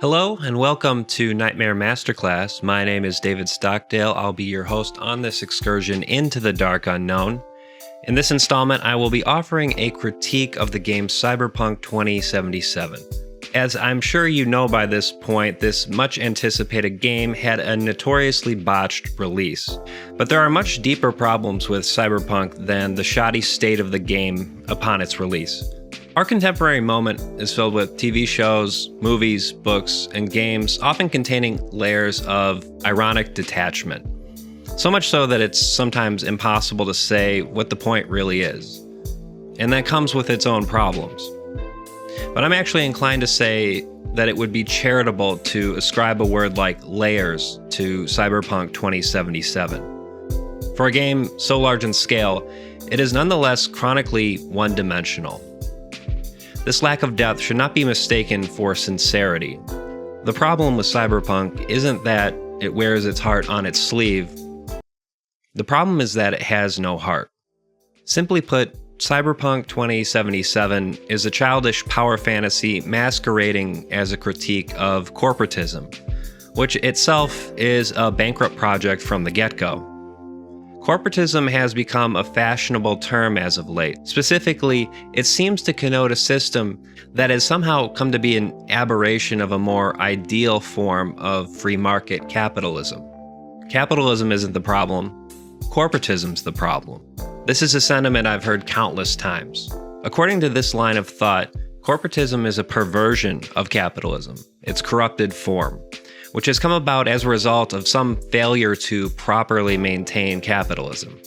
Hello and welcome to Nightmare Masterclass. My name is David Stockdale. I'll be your host on this excursion into the dark unknown. In this installment, I will be offering a critique of the game Cyberpunk 2077. As I'm sure you know by this point, this much anticipated game had a notoriously botched release. But there are much deeper problems with Cyberpunk than the shoddy state of the game upon its release. Our contemporary moment is filled with TV shows, movies, books, and games, often containing layers of ironic detachment. So much so that it's sometimes impossible to say what the point really is. And that comes with its own problems. But I'm actually inclined to say that it would be charitable to ascribe a word like layers to Cyberpunk 2077. For a game so large in scale, it is nonetheless chronically one-dimensional. This lack of depth should not be mistaken for sincerity. The problem with Cyberpunk isn't that it wears its heart on its sleeve. The problem is that it has no heart. Simply put, Cyberpunk 2077 is a childish power fantasy masquerading as a critique of corporatism, which itself is a bankrupt project from the get-go. Corporatism has become a fashionable term as of late. Specifically, it seems to connote a system that has somehow come to be an aberration of a more ideal form of free market capitalism. Capitalism isn't the problem, corporatism's the problem. This is a sentiment I've heard countless times. According to this line of thought, corporatism is a perversion of capitalism, its corrupted form, which has come about as a result of some failure to properly maintain capitalism.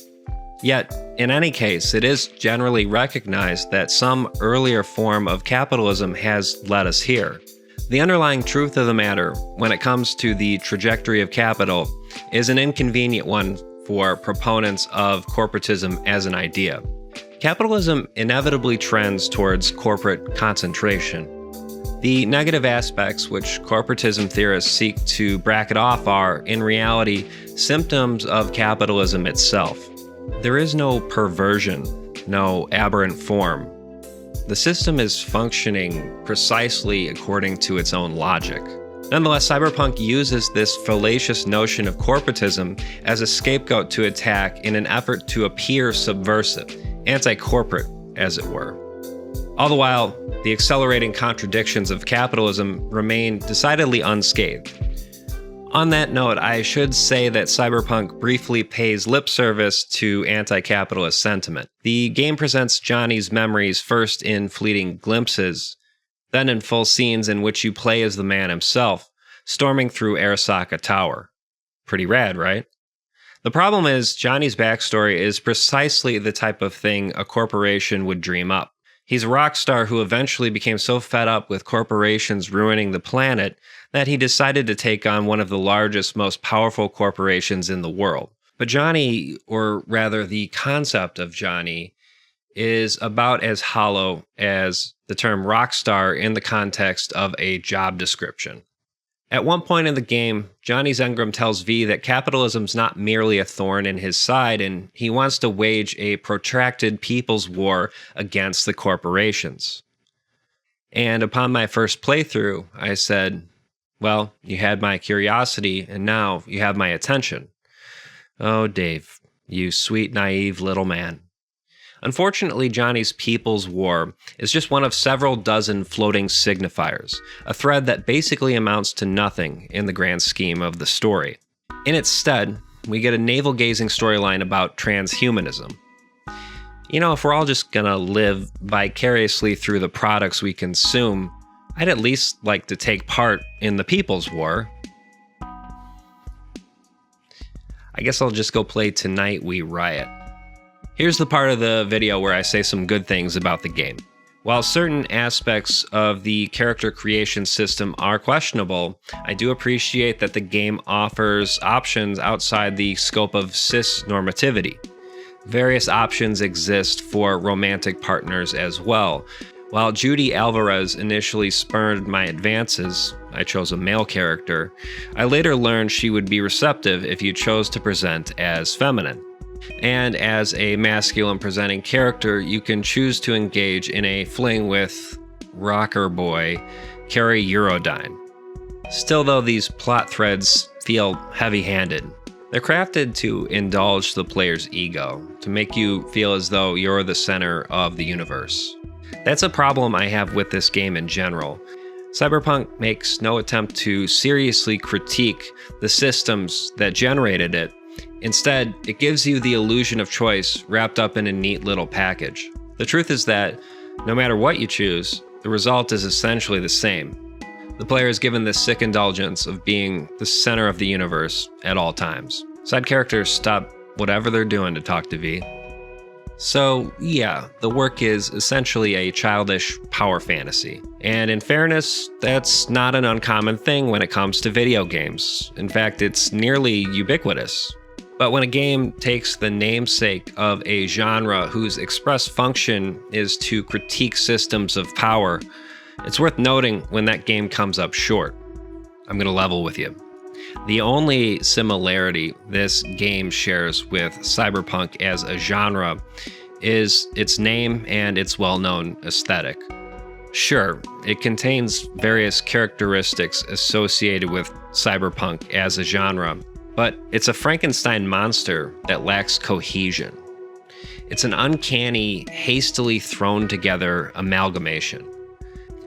Yet, in any case, it is generally recognized that some earlier form of capitalism has led us here. The underlying truth of the matter, when it comes to the trajectory of capital, is an inconvenient one for proponents of corporatism as an idea. Capitalism inevitably trends towards corporate concentration. The negative aspects which corporatism theorists seek to bracket off are, in reality, symptoms of capitalism itself. There is no perversion, no aberrant form. The system is functioning precisely according to its own logic. Nonetheless, Cyberpunk uses this fallacious notion of corporatism as a scapegoat to attack in an effort to appear subversive, anti-corporate, as it were. All the while, the accelerating contradictions of capitalism remain decidedly unscathed. On that note, I should say that Cyberpunk briefly pays lip service to anti-capitalist sentiment. The game presents Johnny's memories first in fleeting glimpses, then in full scenes in which you play as the man himself, storming through Arasaka Tower. Pretty rad, right? The problem is, Johnny's backstory is precisely the type of thing a corporation would dream up. He's a rock star who eventually became so fed up with corporations ruining the planet that he decided to take on one of the largest, most powerful corporations in the world. But Johnny, or rather the concept of Johnny, is about as hollow as the term rock star in the context of a job description. At one point in the game, Johnny Zengram tells V that capitalism's not merely a thorn in his side, and he wants to wage a protracted people's war against the corporations. And upon my first playthrough, I said, well, you had my curiosity, and now you have my attention. Oh, Dave, you sweet, naive little man. Unfortunately, Johnny's People's War is just one of several dozen floating signifiers, a thread that basically amounts to nothing in the grand scheme of the story. In its stead, we get a navel-gazing storyline about transhumanism. You know, if we're all just gonna live vicariously through the products we consume, I'd at least like to take part in the People's War. I guess I'll just go play Tonight We Riot. Here's the part of the video where I say some good things about the game. While certain aspects of the character creation system are questionable, I do appreciate that the game offers options outside the scope of cis-normativity. Various options exist for romantic partners as well. While Judy Alvarez initially spurned my advances, I chose a male character, I later learned she would be receptive if you chose to present as feminine. And as a masculine presenting character, you can choose to engage in a fling with rocker boy Carrie Eurodyne. Still though, these plot threads feel heavy-handed. They're crafted to indulge the player's ego, to make you feel as though you're the center of the universe. That's a problem I have with this game in general. Cyberpunk makes no attempt to seriously critique the systems that generated it. Instead, it gives you the illusion of choice wrapped up in a neat little package. The truth is that, no matter what you choose, the result is essentially the same. The player is given this sick indulgence of being the center of the universe at all times. Side characters stop whatever they're doing to talk to V. So yeah, the work is essentially a childish power fantasy. And in fairness, that's not an uncommon thing when it comes to video games. In fact, it's nearly ubiquitous. But when a game takes the namesake of a genre whose express function is to critique systems of power, it's worth noting when that game comes up short. I'm gonna level with you. The only similarity this game shares with Cyberpunk as a genre is its name and its well-known aesthetic. Sure, it contains various characteristics associated with Cyberpunk as a genre, but it's a Frankenstein monster that lacks cohesion. It's an uncanny, hastily thrown together amalgamation.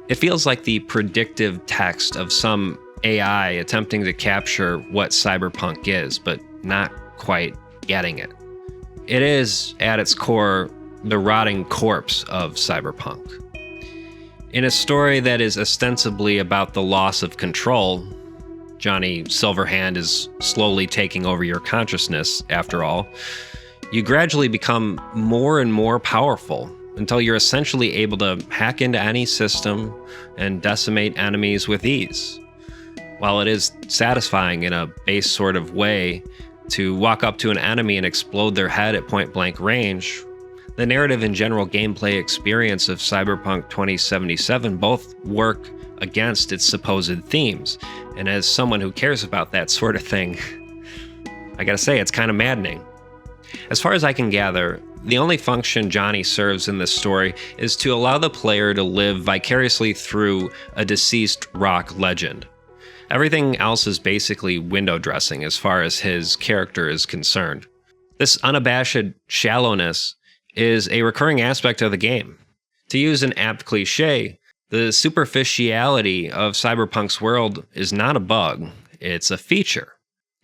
It feels like the predictive text of some AI attempting to capture what Cyberpunk is, but not quite getting it. It is, at its core, the rotting corpse of Cyberpunk. In a story that is ostensibly about the loss of control, Johnny Silverhand is slowly taking over your consciousness, after all, you gradually become more and more powerful until you're essentially able to hack into any system and decimate enemies with ease. While it is satisfying in a base sort of way to walk up to an enemy and explode their head at point-blank range, the narrative and general gameplay experience of Cyberpunk 2077 both work against its supposed themes. And as someone who cares about that sort of thing, I gotta say, it's kind of maddening. As far as I can gather, the only function Johnny serves in this story is to allow the player to live vicariously through a deceased rock legend. Everything else is basically window dressing as far as his character is concerned. This unabashed shallowness is a recurring aspect of the game. To use an apt cliche, the superficiality of Cyberpunk's world is not a bug, it's a feature.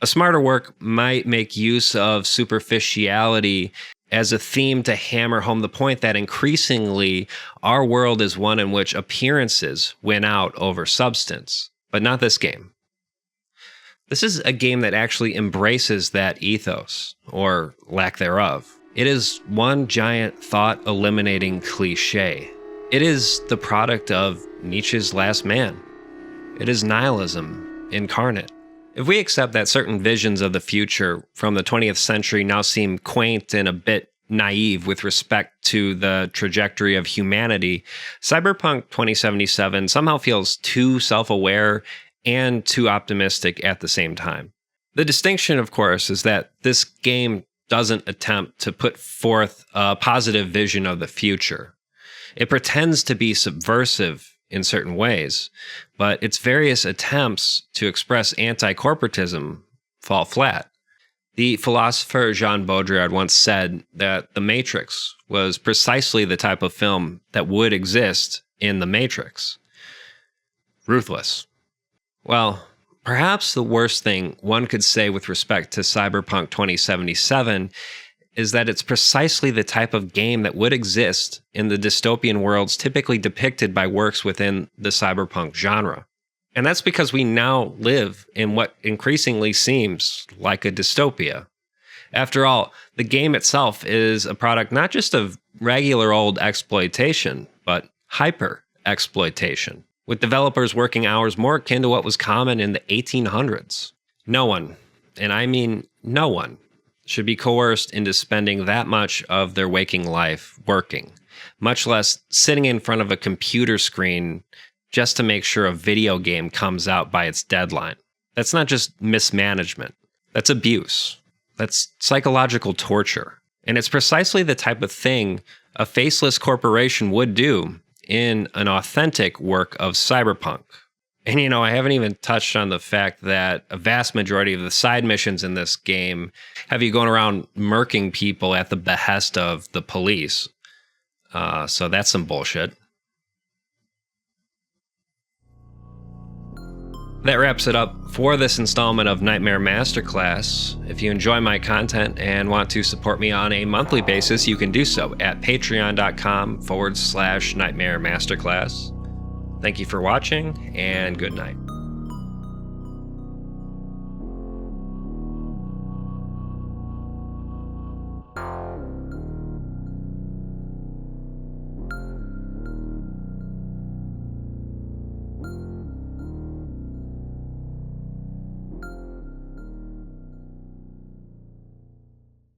A smarter work might make use of superficiality as a theme to hammer home the point that increasingly our world is one in which appearances win out over substance. But not this game. This is a game that actually embraces that ethos, or lack thereof. It is one giant thought-eliminating cliche. It is the product of Nietzsche's Last Man. It is nihilism incarnate. If we accept that certain visions of the future from the 20th century now seem quaint and a bit naive with respect to the trajectory of humanity, Cyberpunk 2077 somehow feels too self-aware and too optimistic at the same time. The distinction, of course, is that this game doesn't attempt to put forth a positive vision of the future. It pretends to be subversive in certain ways, but its various attempts to express anti-corporatism fall flat. The philosopher Jean Baudrillard once said that The Matrix was precisely the type of film that would exist in The Matrix. Ruthless. Well, perhaps the worst thing one could say with respect to Cyberpunk 2077 is that it's precisely the type of game that would exist in the dystopian worlds typically depicted by works within the cyberpunk genre. And that's because we now live in what increasingly seems like a dystopia. After all, the game itself is a product not just of regular old exploitation, but hyper-exploitation, with developers working hours more akin to what was common in the 1800s. No one, and I mean no one, should be coerced into spending that much of their waking life working, much less sitting in front of a computer screen just to make sure a video game comes out by its deadline. That's not just mismanagement. That's abuse. That's psychological torture. And it's precisely the type of thing a faceless corporation would do in an authentic work of cyberpunk. And, I haven't even touched on the fact that a vast majority of the side missions in this game have you going around murking people at the behest of the police. So that's some bullshit. That wraps it up for this installment of Nightmare Masterclass. If you enjoy my content and want to support me on a monthly basis, you can do so at patreon.com/Nightmare Masterclass. Thank you for watching, and good night.